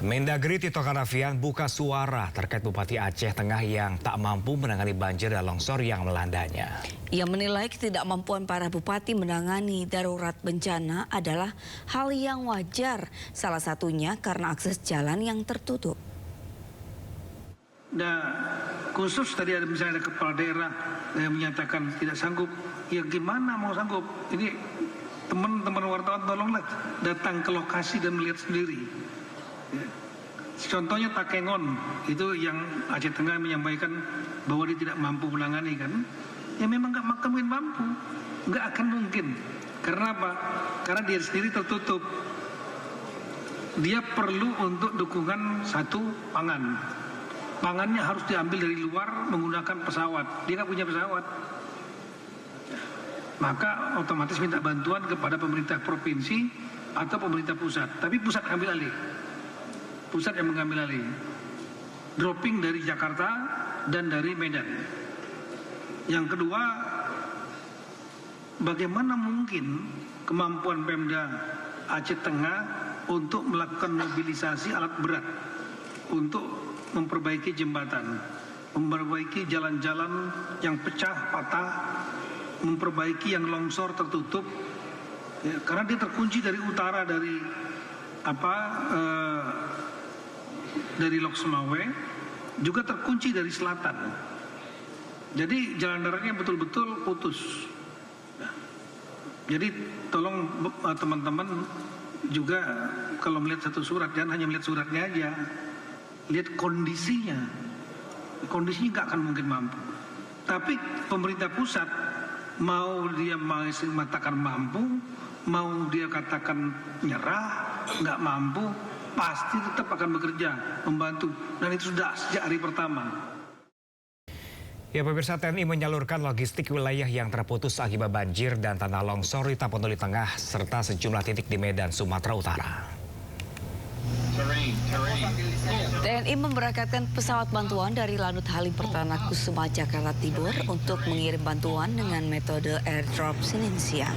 Mendagri Tito Karnavian buka suara terkait Bupati Aceh Tengah yang tak mampu menangani banjir dan longsor yang melandanya. Ia menilai ketidakmampuan para bupati menangani darurat bencana adalah hal yang wajar, salah satunya karena akses jalan yang tertutup. Nah, khusus tadi ada misalnya ada kepala daerah yang menyatakan tidak sanggup, ya gimana mau sanggup? Ini teman-teman wartawan tolonglah datang ke lokasi dan melihat sendiri. Ya. Contohnya Takengon, itu yang Aceh Tengah menyampaikan bahwa dia tidak mampu menangani kan. Ya memang nggak mungkin mampu, nggak akan mungkin. Karena apa? Karena dia sendiri tertutup. Dia perlu untuk dukungan satu pangan. Pangannya harus diambil dari luar menggunakan pesawat. Dia nggak punya pesawat. Maka otomatis minta bantuan kepada pemerintah provinsi atau pemerintah pusat. Tapi pusat ambil alih. Pusat yang mengambil alih. Dropping dari Jakarta dan dari Medan. Yang kedua, bagaimana mungkin kemampuan Pemda Aceh Tengah untuk melakukan mobilisasi alat berat untuk memperbaiki jembatan, memperbaiki jalan-jalan yang pecah, patah, memperbaiki yang longsor tertutup, ya, karena dia terkunci dari utara dari dari Lok Sumawe, juga terkunci dari selatan. Jadi jalan daratnya betul-betul putus. Nah, jadi tolong teman-teman juga kalau melihat satu surat, jangan hanya melihat suratnya aja, lihat kondisinya. Kondisinya nggak akan mungkin mampu. Tapi pemerintah pusat mau dia mengatakan mampu, mau dia katakan nyerah, nggak mampu, pasti tetap akan bekerja, membantu. Dan itu sudah sejak hari pertama. Ya, pemirsa, TNI menyalurkan logistik wilayah yang terputus akibat banjir dan tanah longsor di Tapanuli Tengah serta sejumlah titik di Medan, Sumatera Utara. TNI memberangkatkan pesawat bantuan dari Lanut Halim Perdana Kusuma, Jakarta Timur untuk mengirim bantuan dengan metode airdrop Senin siang.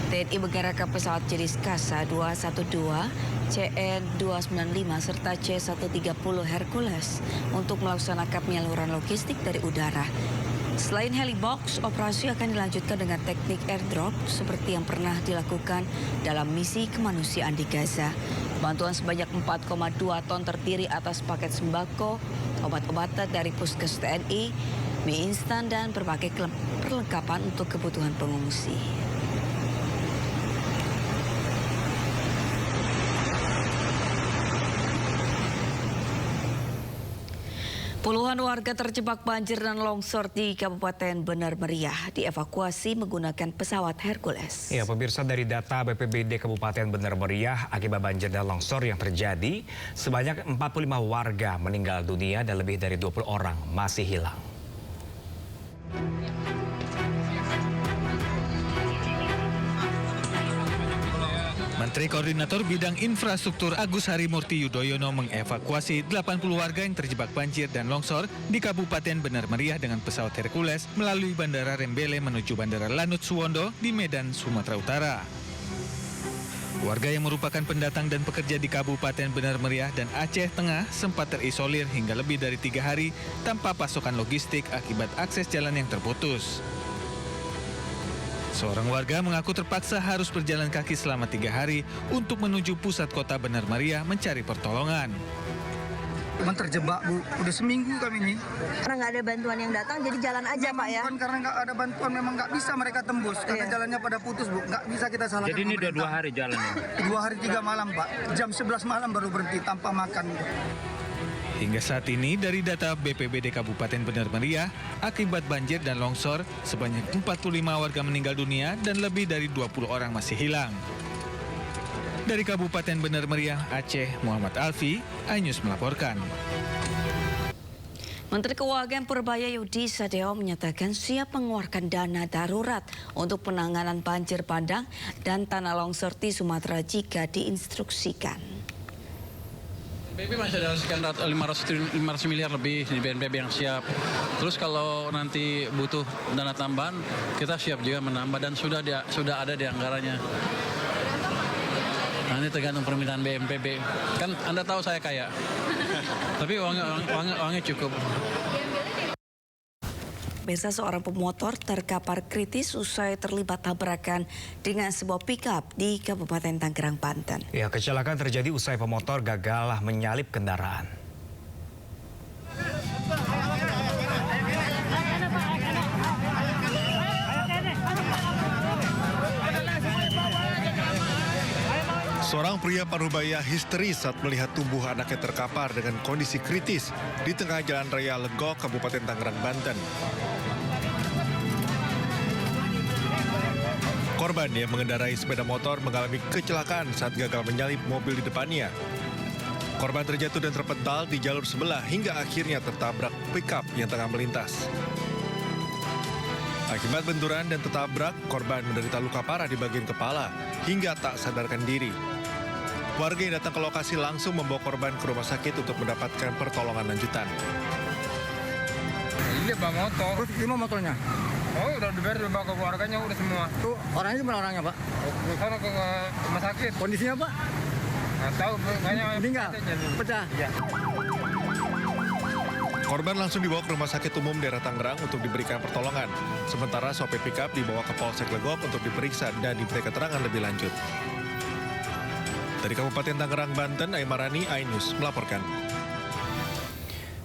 TNI menggerakkan pesawat jenis Kasa 212, CN-295 serta C-130 Hercules untuk melaksanakan penyaluran logistik dari udara. Selain helibox, operasi akan dilanjutkan dengan teknik airdrop seperti yang pernah dilakukan dalam misi kemanusiaan di Gaza. Bantuan sebanyak 4,2 ton terdiri atas paket sembako, obat-obatan dari Puskes TNI, mie instan, dan berbagai perlengkapan untuk kebutuhan pengungsi. Puluhan warga terjebak banjir dan longsor di Kabupaten Benar Meriah dievakuasi menggunakan pesawat Hercules. Ya, pemirsa, dari data BPBD Kabupaten Benar Meriah akibat banjir dan longsor yang terjadi, sebanyak 45 warga meninggal dunia dan lebih dari 20 orang masih hilang. Menteri Koordinator Bidang Infrastruktur Agus Harimurti Yudhoyono mengevakuasi 80 warga yang terjebak banjir dan longsor di Kabupaten Benar Meriah dengan pesawat Hercules melalui Bandara Rembele menuju Bandara Lanut Suwondo di Medan, Sumatera Utara. Warga yang merupakan pendatang dan pekerja di Kabupaten Benar Meriah dan Aceh Tengah sempat terisolir hingga lebih dari 3 hari tanpa pasokan logistik akibat akses jalan yang terputus. Seorang warga mengaku terpaksa harus berjalan kaki selama 3 hari untuk menuju pusat kota Benar Meriah mencari pertolongan. Terjebak, Bu. Udah seminggu kami ini. Karena nggak ada bantuan yang datang, jadi jalan aja, Pak, ya? Bukan karena nggak ada bantuan, memang nggak bisa mereka tembus. Karena jalannya pada putus, Bu. Nggak bisa kita salahkan. Jadi ini udah 2 hari jalannya? 2 hari 3 malam, Pak. Jam 11 malam baru berhenti tanpa makan. Hingga saat ini dari data BPBD Kabupaten Benar Meriah, akibat banjir dan longsor, sebanyak 45 warga meninggal dunia dan lebih dari 20 orang masih hilang. Dari Kabupaten Benar Meriah, Aceh, Muhammad Alfi, iNews melaporkan. Menteri Keuangan Purbaya Yudi Sadeo menyatakan siap mengeluarkan dana darurat untuk penanganan banjir bandang dan tanah longsor di Sumatera jika diinstruksikan. BNPB masih ada sekian 500 miliar lebih di BNPB yang siap. Terus kalau nanti butuh dana tambahan, kita siap juga menambah dan sudah ada di anggarannya. Nah, Nanti tergantung permintaan BNPB. Kan Anda tahu saya kaya. Tapi uangnya cukup. Biasa seorang pemotor terkapar kritis usai terlibat tabrakan dengan sebuah pickup di Kabupaten Tangerang, Banten. Ya, kecelakaan terjadi usai pemotor gagal menyalip kendaraan. Seorang pria Parubaya histeris saat melihat tubuh anaknya terkapar dengan kondisi kritis di tengah jalan raya Legok, Kabupaten Tangerang, Banten. Korban yang mengendarai sepeda motor mengalami kecelakaan saat gagal menyalip mobil di depannya. Korban terjatuh dan terpental di jalur sebelah hingga akhirnya tertabrak pickup yang tengah melintas. Akibat benturan dan tertabrak, korban menderita luka parah di bagian kepala hingga tak sadarkan diri. Warga yang datang ke lokasi langsung membawa korban ke rumah sakit untuk mendapatkan pertolongan lanjutan. Iya, bawa motor. Terus gimana motornya? Oh, udah dibayar, udah bawa ke keluarganya, udah semua. Tuh orangnya gimana orangnya, Pak? Ke sana ke rumah sakit. Kondisinya, Pak? Nggak tahu, kayaknya Meninggal? Pecah? Iya. Korban langsung dibawa ke Rumah Sakit Umum Daerah Tangerang untuk diberikan pertolongan. Sementara sopir pickup dibawa ke Polsek Legok untuk diperiksa dan diberi keterangan lebih lanjut. Dari Kabupaten Tangerang, Banten, Aimarani, iNews melaporkan.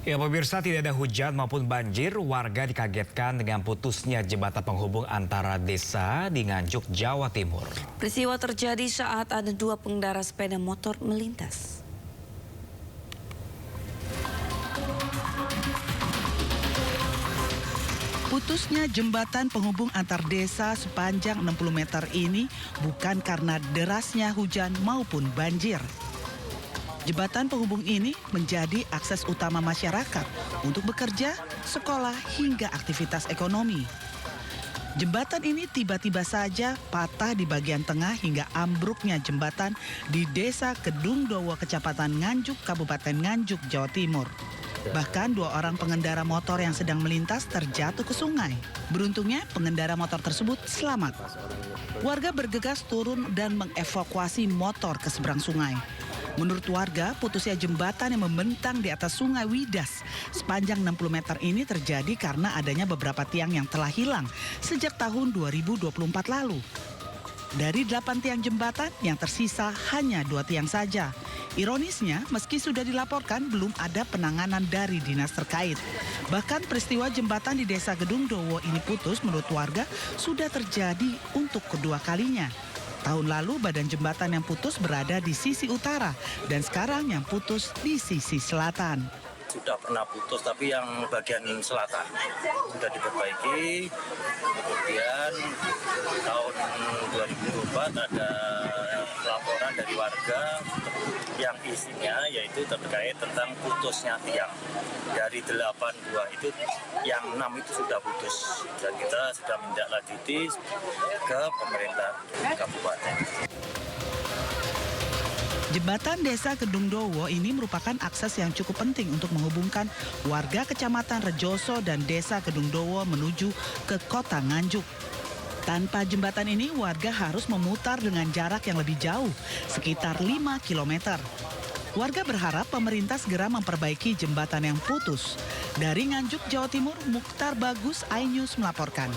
Ya, pemirsa, tidak ada hujan maupun banjir. Warga dikagetkan dengan putusnya jembatan penghubung antara desa di Nganjuk, Jawa Timur. Peristiwa terjadi saat ada dua pengendara sepeda motor melintas. Putusnya jembatan penghubung antar desa sepanjang 60 meter ini bukan karena derasnya hujan maupun banjir. Jembatan penghubung ini menjadi akses utama masyarakat untuk bekerja, sekolah, hingga aktivitas ekonomi. Jembatan ini tiba-tiba saja patah di bagian tengah hingga ambruknya jembatan di Desa Kedungdowo, Kecamatan Nganjuk, Kabupaten Nganjuk, Jawa Timur. Bahkan dua orang pengendara motor yang sedang melintas terjatuh ke sungai. Beruntungnya pengendara motor tersebut selamat. Warga bergegas turun dan mengevakuasi motor ke seberang sungai. Menurut warga, putusnya jembatan yang membentang di atas sungai Widas sepanjang 60 meter ini terjadi karena adanya beberapa tiang yang telah hilang sejak tahun 2024 lalu. Dari 8 tiang jembatan, yang tersisa hanya 2 tiang saja. Ironisnya, meski sudah dilaporkan, belum ada penanganan dari dinas terkait. Bahkan peristiwa jembatan di Desa Kedungdowo ini putus menurut warga sudah terjadi untuk kedua kalinya. Tahun lalu badan jembatan yang putus berada di sisi utara dan sekarang yang putus di sisi selatan. Sudah pernah putus tapi yang bagian selatan sudah diperbaiki. Kemudian tahun 2024 ada laporan dari warga yang isinya yaitu terkait tentang putusnya tiang. Dari 8 buah itu yang 6 itu sudah putus dan kita sudah menindaklanjuti ke pemerintah kabupaten. Jembatan Desa Kedungdowo ini merupakan akses yang cukup penting untuk menghubungkan warga Kecamatan Rejoso dan Desa Kedungdowo menuju ke Kota Nganjuk. Tanpa jembatan ini warga harus memutar dengan jarak yang lebih jauh, sekitar 5 km. Warga berharap pemerintah segera memperbaiki jembatan yang putus. Dari Nganjuk, Jawa Timur, Mukhtar Bagus, iNews melaporkan.